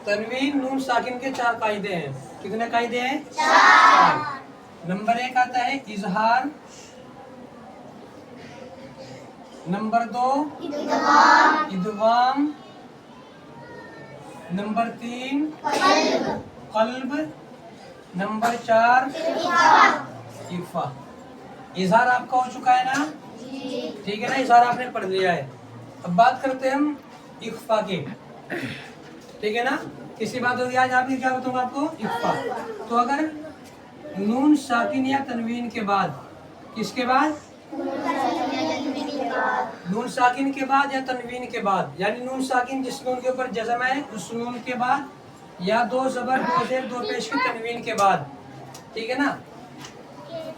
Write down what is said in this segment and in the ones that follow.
तनवीन नून साकिन के 4 कायदे हैं। कितने कायदे हैं? 4। नंबर 1 आता है इजहार, नंबर 2 इदगाम, नंबर 3 कल्ब, नंबर 4 इख्फा। इजहार आपका हो चुका है ना? ठीक है ना, इजहार आपने पढ़ लिया है। अब बात करते हैं हम इख्फा की। ठीक है ना, किसी बात होगी आज आपकी, क्या बताऊंगा आपको? इख्फा। तो अगर नून साकिन या तनवीन के बाद, किसके बाद? नून साकिन के बाद या तनवीन के बाद, यानी नून साकिन जिस नून के ऊपर जज़म है उस नून के बाद, या 2 ज़बर 2 ज़ेर 2 पेश की तनवीन के बाद। ठीक है ना,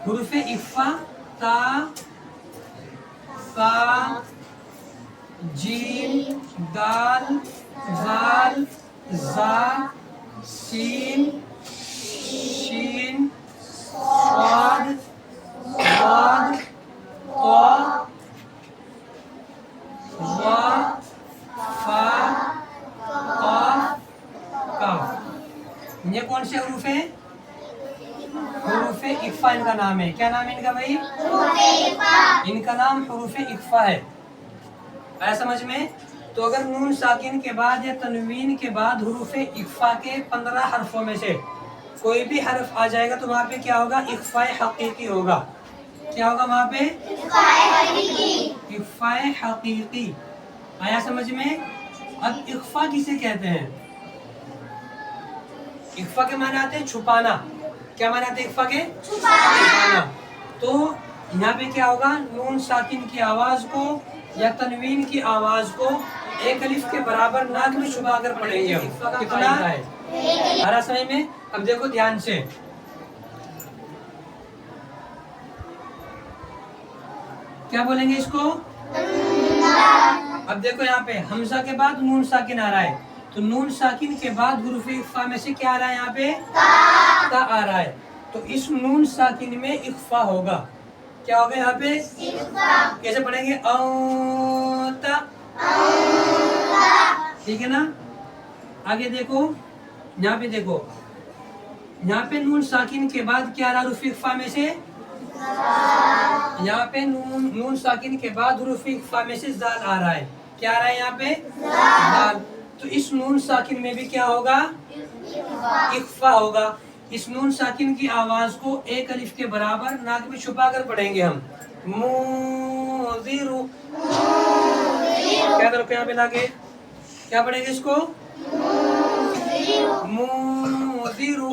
हुरूफ़े इख्फा ता, सा, जीम, दाल, ज़ाल, ज़ा, सीन, शीन, स्वाद, वाद, ता, वा, फा, काफ, काफ। ये कौन से हरूफ है? हुरूफ़े इख्फा इनका नाम है। क्या नाम है इनका भाई? इनका नाम हुरूफ़े इख्फा है। आया समझ में? तो अगर नून साकिन के बाद या तनवीन के बाद हुरूफ़े इख्फा के 15 हरफों में से कोई भी हरफ आ जाएगा तो वहाँ पे क्या होगा? इख्फाए हकीकी होगा। क्या होगा वहाँ पे? इख्फाए हकीकी। आया समझ में? अब इख्फा किसे कहते हैं? इख्फा के माने आते हैं छुपाना। क्या माने आते हैं इख्फा के? छुपाना। तो यहाँ पे क्या होगा? नून साकिन की आवाज को या तनवीन की आवाज को एक अलिफ के बराबर नाक में छुपा कर पढ़ेंगे हम। कितना है? हरा समय में। अब देखो ध्यान से, क्या बोलेंगे इसको? अब देखो यहाँ पे हमजा के बाद नून साकिन आ रहा है, तो नून साकिन के बाद हुरूफ़े इख्फा में से क्या आ रहा है? यहाँ पे ता आ रहा है। तो इस नून साकिन में इख्फा होगा। क्या होगा यहाँ पे? कैसे पढ़ेंगे? औता। ठीक है ना। आगे देखो, यहाँ पे देखो, यहाँ पे नून साकिन के बाद क्या आ रहा है हुरूफ़े इख्फा में से? यहाँ पे नून साकिन के बाद हुरूफ़े इख्फा में से ज़ाल आ रहा है। क्या आ रहा है यहाँ पे? ज़ाल। तो इस नून साकिन में भी क्या होगा? इख्फा होगा। इस नून साकिन की आवाज को एक अलिफ के बराबर नाक में छुपा कर पढ़ेंगे हम। मुज़िरु। क्या करो यहाँ पे लाके, क्या पढ़ेंगे इसको? मुज़िरु।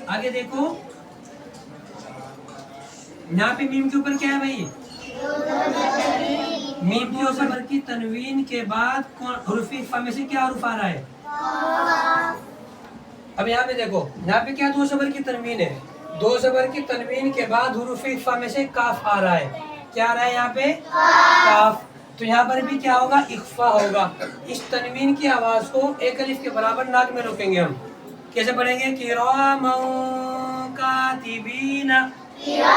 आगे देखो, यहाँ पे मीम के ऊपर क्या है भाई? मीम की ज़बर की तनवीन के बाद हुरूफ़े इख्फा में से क्या हरुफ आ रहा है? अब यहाँ पे देखो, यहाँ पे क्या 2 ज़बर की तनवीन है। 2 ज़बर की तनवीन के बाद हुरूफ़े इख्फा में से काफ आ रहा है। क्या आ रहा है यहाँ पे? काफ। तो यहाँ पर भी क्या होगा? इख्फा होगा। इस तनवीन की आवाज को एक अलिफ के बराबर नाक में रोकेंगे हम। कैसे पढ़ेंगे? किरामन कातिबीना। क्या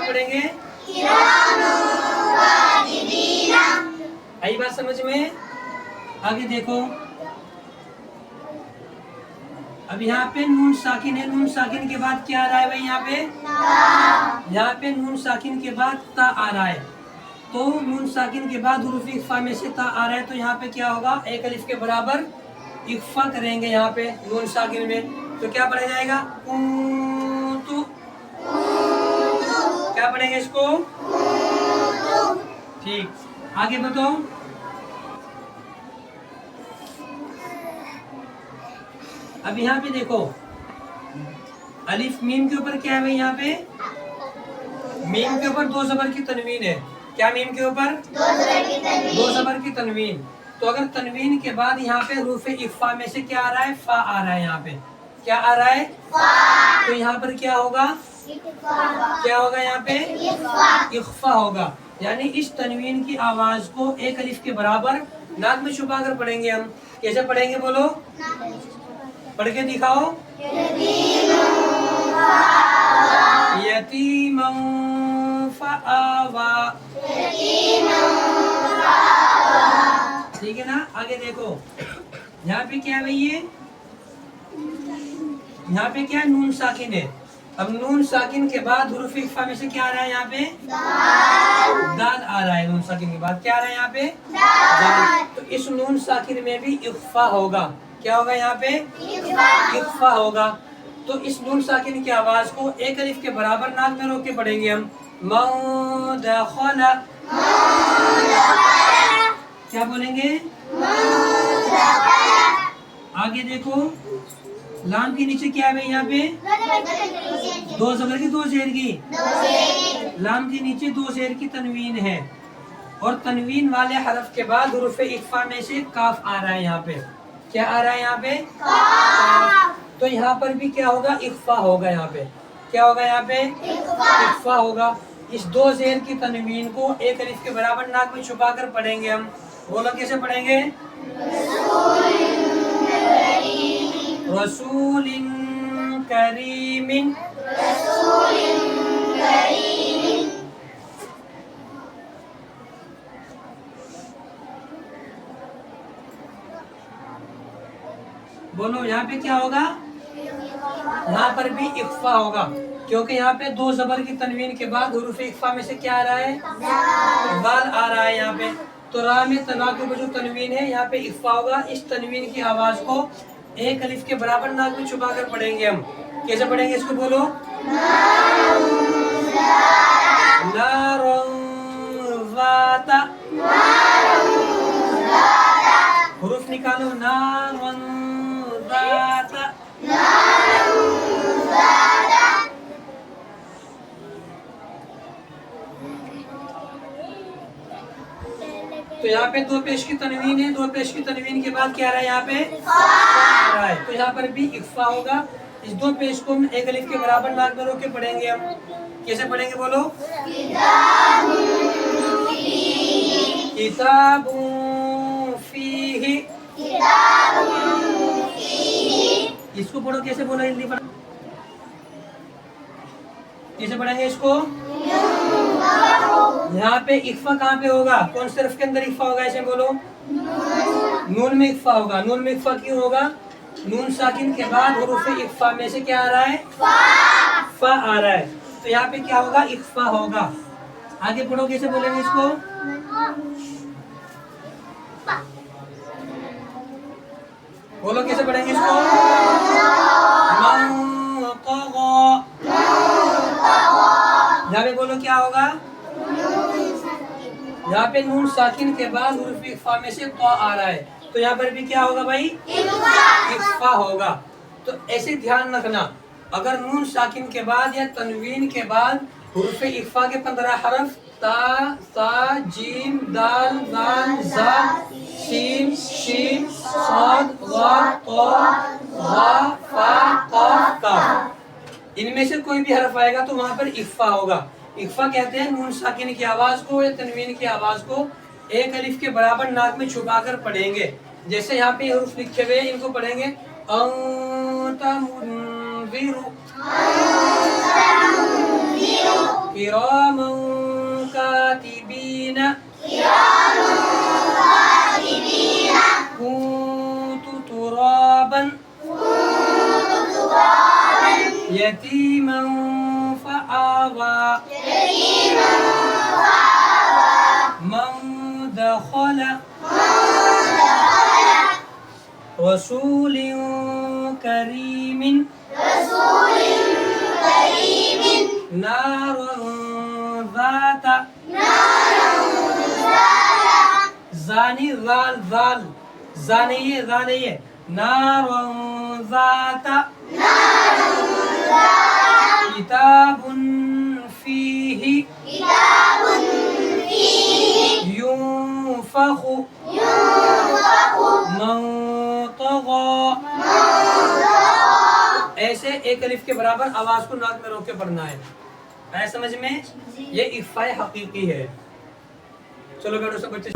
पढ़ेंगे? आई बात समझ में? आगे देखो, अब यहाँ पे नून साकिन है। नून साकिन के बाद क्या आ रहा है भाई? यहाँ पे यहाँ पे नून साकिन के बाद ता आ रहा है। तो नून साकिन के बाद हुरूफ़े इख्फा में से ता आ रहा है, तो यहाँ पे क्या होगा? एक अलिफ के बराबर इख्फा करेंगे यहाँ पे नून साकिन में। तो क्या पढ़ा जाएगा? तो क्या पढ़ेंगे इसको? ठीक। आगे बताओ, अब यहाँ पे देखो, अलिफ मीम के ऊपर क्या है भाई? यहाँ पे मीम के ऊपर 2 ज़बर की तनवीन है। क्या मीम के ऊपर? 2 ज़बर की तनवीन। तो अगर तनवीन के बाद यहाँ पे हुरूफ़े इख्फा में से क्या आ रहा है? फा आ रहा है। यहाँ पे क्या आ रहा है? फा। तो यहाँ पर क्या होगा? क्या होगा यहाँ पे? इख्फा होगा। यानी इस तनवीन की आवाज को एक अलिफ के बराबर नाक में छुपा कर पढ़ेंगे हम। कैसे पढ़ेंगे बोलो? पढ़ के दिखाओ। यतीमन फआवा। ठीक है ना। आगे देखो यहाँ पे क्या है भाई, ये यहाँ पे क्या है, नून साकिन है। अब नून साकिन के बाद हुरूफ इख्फा में से क्या आ रहा है, यहाँ पे दाल आ रहा है। नून साकिन के बाद क्या आ रहा है, यहाँ पे दाल। तो इस नून साकिन में भी इख्फा होगा। क्या होगा यहाँ पे, इख्फा होगा। तो इस नून साकिन की आवाज को एक अलिफ के बराबर नाक में रोक के पढ़ेंगे हम। मौदखला, क्या बोलेंगे, आगे देखो लाम के नीचे क्या है भाई, यहाँ पे दो ज़बर की दो ज़ेर की, लाम के नीचे दो ज़ेर की तनवीन है। और तनवीन वाले हरफ के बाद हुरूफ इख्फा में से काफ आ रहा है। यहाँ पे क्या आ रहा है, यहाँ पे काफ। तो यहाँ पर भी क्या होगा, इख्फा होगा। यहाँ पे क्या होगा, यहाँ पे इख्फा होगा। इस दो ज़ेर की तनवीन को एक अलिफ के बराबर नाक में छुपा कर पढ़ेंगे हम। बोलो कैसे पढ़ेंगे, रसूलिन करीमिन, बोलो यहाँ पे क्या होगा, यहाँ पर भी इख्फा होगा, क्योंकि यहाँ पे दो ज़बर की तनवीन के बाद हुरूफ इख्फा में से क्या आ रहा है, दाल आ रहा है यहाँ पे। तो रा में तना के ऊपर जो तनवीन है, यहाँ पे इख्फा होगा। इस तनवीन की आवाज को एक अलिफ के बराबर नाक में छुपा कर पढ़ेंगे हम। कैसे पढ़ेंगे इसको, बोलो, नारंज़ाता, हुरूफ निकालो, नारंज़ाता। तो यहाँ पे दो पेश की तनवीन है, दो पेश की तनवीन के बाद क्या आ रहा है, यहाँ पे आ रहा है। तो यहाँ पर भी इख्फा होगा। इस दो पेश को हम एक अलिफ के बराबर नाक में रोक के पढ़ेंगे हम। कैसे पढ़ेंगे, बोलो, किताबुन फीही, इसको पढ़ो, कैसे बोला, जल्दी पढ़ो, कैसे पढ़ेंगे इसको। यहाँ पे इख्फा कहाँ पे होगा, कौन से हरफ के अंदर इख्फा होगा, ऐसे बोलो, नून में इख्फा होगा। नून में इख्फा क्यों होगा, नून साकिन के बाद हुरूफ इख्फा में से क्या आ रहा है, फा आ रहा है। तो यहाँ पे क्या होगा, इख्फा होगा। आगे पढ़ो, कैसे बोलेंगे इसको, बोलो कैसे पढ़ेंगे इसको, यहाँ पे बोलो क्या होगा, यहाँ पे नून साकिन के बाद हुरूफ इख्फा में से तो आ रहा है। तो यहाँ पर भी क्या होगा भाई, इख्फा होगा। तो ऐसे ध्यान रखना, अगर नून साकिन के बाद या तनवीन के बाद हुरूफ इख्फा के 15 हरफ ता, सा, जीम, दाल, दाल, जा, सीन, शीन, साद, वा, क़ा, ज़ा, फा, क़ाफ, काफ, इनमें से कोई भी हरफ आएगा तो वहां पर इख्फा होगा। इख्फा कहते हैं नून साकिन की आवाज को या तनवीन की आवाज को एक अलिफ के बराबर नाक में छुपा कर पढ़ेंगे। जैसे यहाँ पे हरूफ लिखे हुए, इनको पढ़ेंगे अंता मुनज़िरु, किरामन कातिबीना, कुन्तु तुराबन, यतीमन फआवा, मन दखला, रसूलिन करीमिन, नारन ज़ाता, ज़ानी ज़ाल ज़ाल, ज़ानी ये ज़ानी ये, नारन ज़ाता, किताबुन फीही, युनफ़ख़ु मन तग़ा। ऐसे एक अलिफ के बराबर आवाज को नाक में रोक के पढ़ना है। आया समझ में, ये इख्फा हकीकी है। चलो बैठो सब बच्चे।